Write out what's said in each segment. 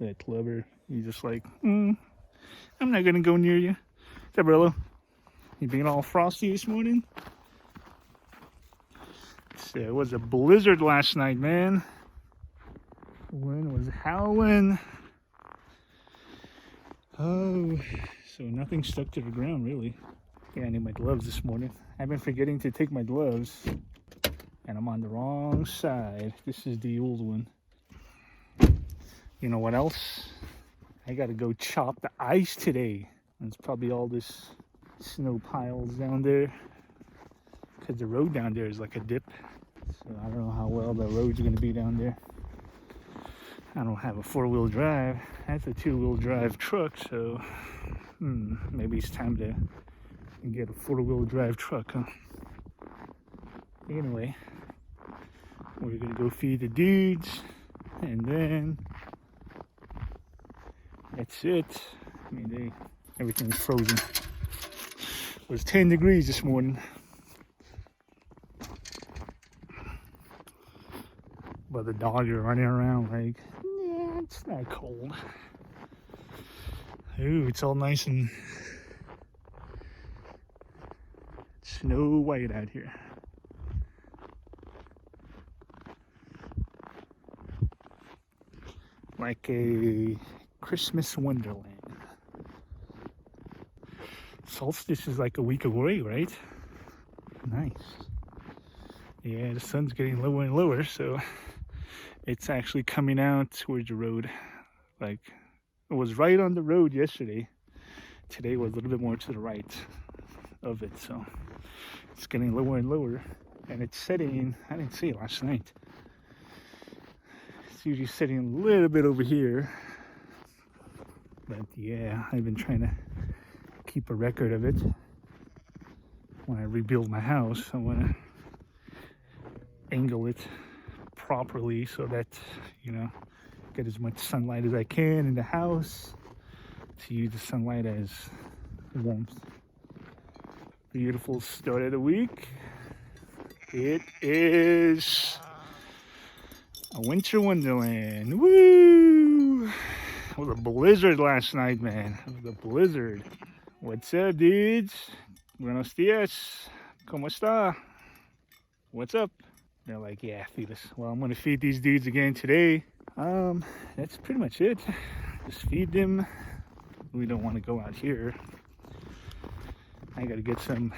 That clever. He's just like, I'm not gonna go near you. What's up, Brillo? You being all frosty this morning? So it was a blizzard last night, man. Wind was howling. Oh, so nothing stuck to the ground, really. Yeah, I need my gloves this morning. I've been forgetting to take my gloves, and I'm on the wrong side. This is the old one. You know what else? I gotta go chop the ice today. It's probably all this snow piles down there, because the road down there is like a dip. So I don't know how well the road's gonna be down there. I don't have a 4-wheel drive. That's a 2-wheel drive truck, so maybe it's time to get a 4-wheel drive truck, huh? Anyway, we're gonna go feed the dudes, and then that's it. I mean, everything's frozen. It was 10 degrees this morning. But the dogs are running around like, yeah, it's not cold. Ooh, it's all nice and snow white out here. Like a Christmas wonderland. Solstice is like a week away, right? Nice. Yeah, the sun's getting lower and lower, so it's actually coming out towards the road. Like, it was right on the road yesterday. Today was a little bit more to the right of it, so it's getting lower and lower. And it's setting, I didn't see it last night. It's usually setting a little bit over here. But yeah, I've been trying to keep a record of it. When I rebuild my house, I want to angle it properly so that, get as much sunlight as I can in the house, to use the sunlight as warmth. Beautiful start of the week. It is a winter wonderland. Woo! It was a blizzard last night, man. It was a blizzard. What's up, dudes? Buenos dias. ¿Cómo está? What's up? They're like, yeah, feed us. Well, I'm going to feed these dudes again today. That's pretty much it. Just feed them. We don't want to go out here. I got to get some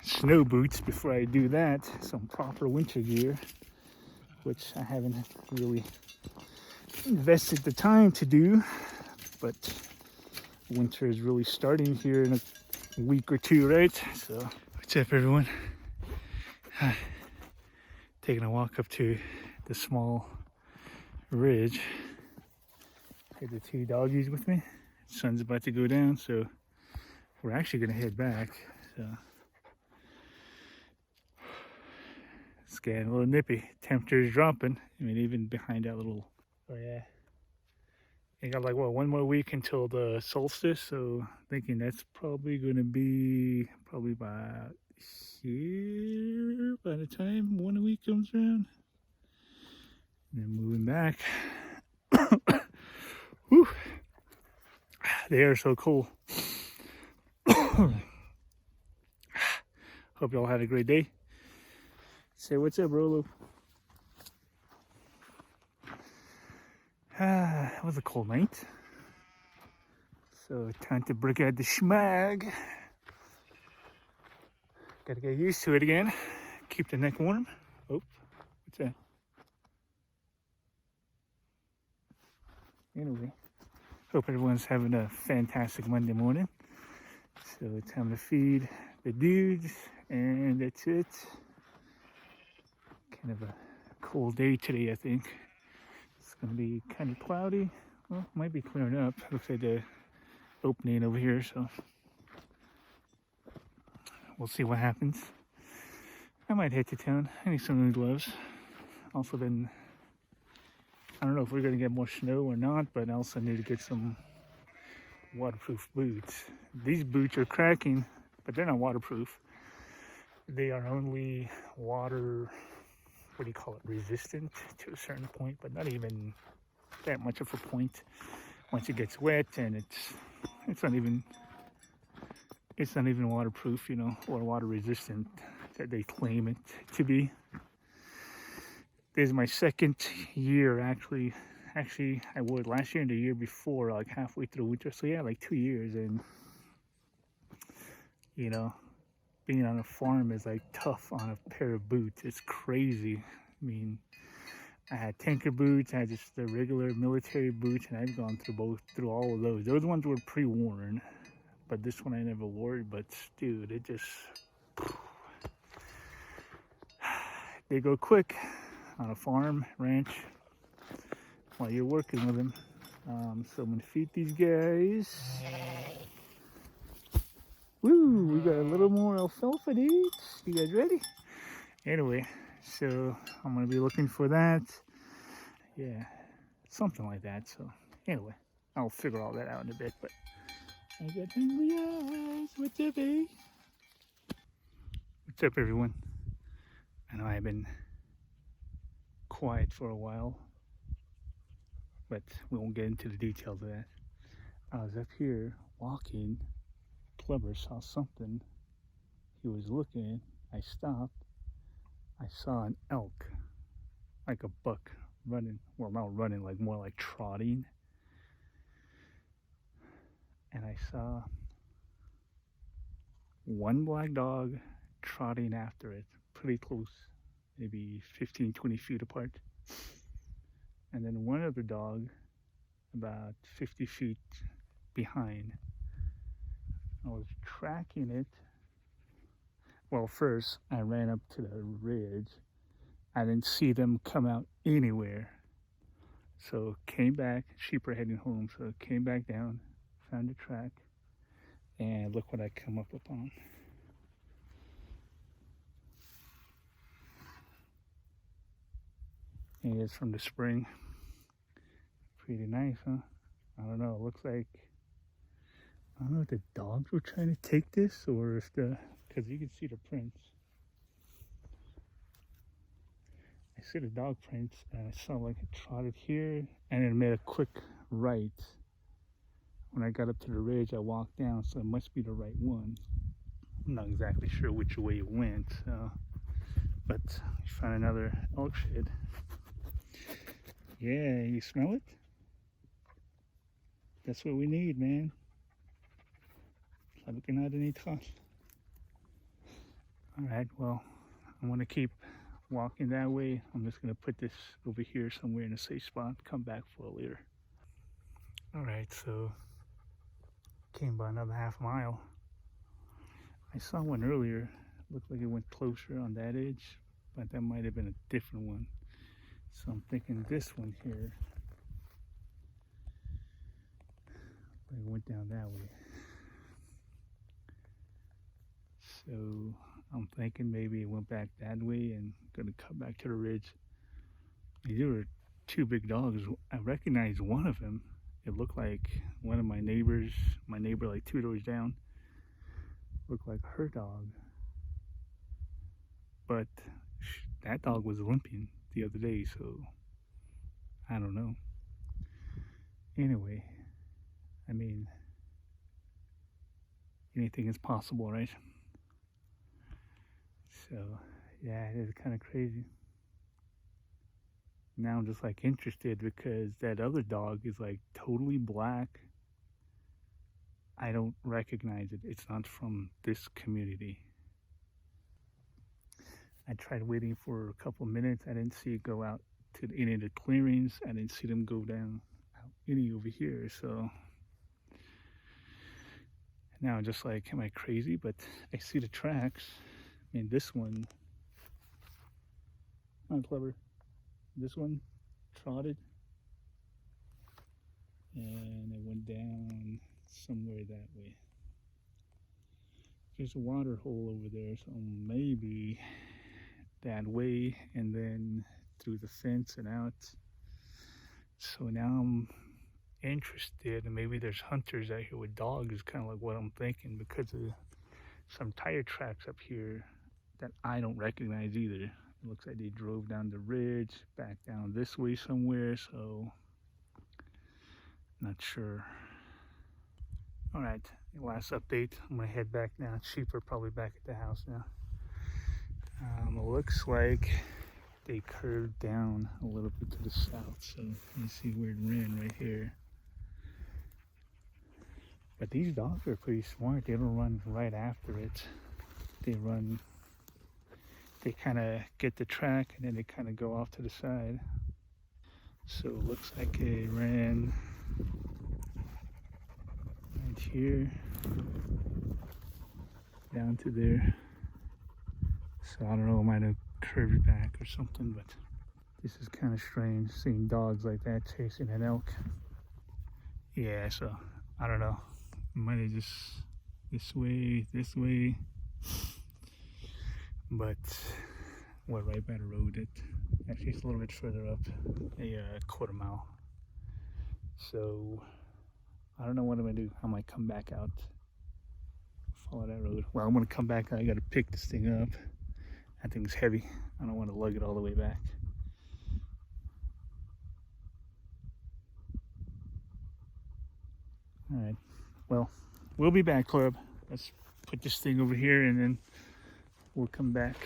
snow boots before I do that. Some proper winter gear, which I haven't really invested the time to do. But winter is really starting here in a week or two, right? So, what's up, everyone? Taking a walk up to the small ridge. Had the 2 doggies with me. The sun's about to go down, so we're actually gonna head back. So it's getting a little nippy. Temperature's dropping. I mean, even behind that little. Oh yeah. I got like one more week until the solstice, so thinking that's probably gonna be about here by the time 1 week comes around. And then moving back. Whew. The air is so cool. Hope y'all had a great day. Say what's up, Rolo. It was a cold night. So time to break out the schmag. Gotta get used to it again. Keep the neck warm. Oh, what's that? Anyway, hope everyone's having a fantastic Monday morning. So it's time to feed the dudes, and that's it. Kind of a cold day today, I think. It's gonna be kind of cloudy. Well, might be clearing up. Looks like the opening over here, so we'll see what happens. I might head to town. I need some new gloves. Also, then I don't know if we're gonna get more snow or not, but I also need to get some waterproof boots. These boots are cracking, but they're not waterproof. They are only water, resistant to a certain point, but not even that much of a point. once it gets wet, and it's not even waterproof, you know, or water resistant that they claim it to be. This is my second year actually. Actually, I wore it last year and the year before, like halfway through winter. So yeah, like 2 years. And you know, being on a farm is like tough on a pair of boots. It's crazy. I mean, I had tanker boots, I had just the regular military boots, and I've gone through all of those. Those ones were pre-worn, but this one I never wore. But dude, it just they go quick on a farm ranch while you're working with them. So I'm gonna feed these guys. Woo! We got a little more alfalfa, dudes. You guys ready? Anyway, so I'm gonna be looking for that. Yeah, something like that. So anyway, I'll figure all that out in a bit. But I got hungry eyes. What's up, eh? What's up, everyone? I know I've been quiet for a while, but we won't get into the details of that. I was up here walking. Clever saw something. He was looking. I stopped. I saw an elk, like a buck, running. Well, not running, like more like trotting. And I saw one black dog trotting after it, pretty close, maybe 15, 20 feet apart. And then one other dog about 50 feet behind. I was tracking it. Well, first I ran up to the ridge. I didn't see them come out anywhere. So came back, sheep are heading home, so came back down, found the track, and look what I come up upon. And it's from the spring. Pretty nice, huh? I don't know, it looks like, I don't know if the dogs were trying to take this or if because you can see the prints. I see the dog prints and I saw like it trotted here and it made a quick right. When I got up to the ridge, I walked down, so it must be the right one. I'm not exactly sure which way it went, but we found another elk shed. Yeah, you smell it? That's what we need, man. Alright, well, I'm going to keep walking that way. I'm just going to put this over here somewhere in a safe spot, come back for it later. Alright, so came by another half mile. I saw one earlier. Looked like it went closer on that edge, but that might have been a different one. So I'm thinking this one here. But it went down that way. So I'm thinking maybe it went back that way and gonna come back to the ridge. And there were two big dogs. I recognized one of them. It looked like one of my neighbors, my neighbor like 2 doors down, looked like her dog. But that dog was limping the other day, so I don't know. Anyway, I mean, anything is possible, right? So, yeah, it is kind of crazy. Now I'm just like interested because that other dog is like totally black. I don't recognize it. It's not from this community. I tried waiting for a couple minutes. I didn't see it go out to any of the clearings. I didn't see them go down any over here. So now I'm just like, am I crazy? But I see the tracks. I mean, this one, not clever. This one trotted and it went down somewhere that way. There's a water hole over there, so maybe that way and then through the fence and out. So now I'm interested, and maybe there's hunters out here with dogs, is kind of like what I'm thinking, because of some tire tracks up here that I don't recognize either. It looks like they drove down the ridge, back down this way somewhere, so Not sure. All right, last update. I'm gonna head back now. Sheep are probably back at the house now. It looks like they curved down a little bit to the south, so you see where it ran right here. But these dogs are pretty smart. They don't run right after it. They kind of get the track and then they kind of go off to the side. So it looks like it ran right here down to there. So I don't know, it might have curved back or something, but this is kind of strange seeing dogs like that chasing an elk. Yeah, so I don't know. It might have just this way. But we're right by the road. Actually, it's a little bit further up, a quarter mile. So I don't know what I'm gonna do. I might come back out, follow that road. Well, I'm gonna come back out. I gotta pick this thing up. That thing's heavy. I don't want to lug it all the way back. All right. Well, we'll be back, club. Let's put this thing over here and then we'll come back.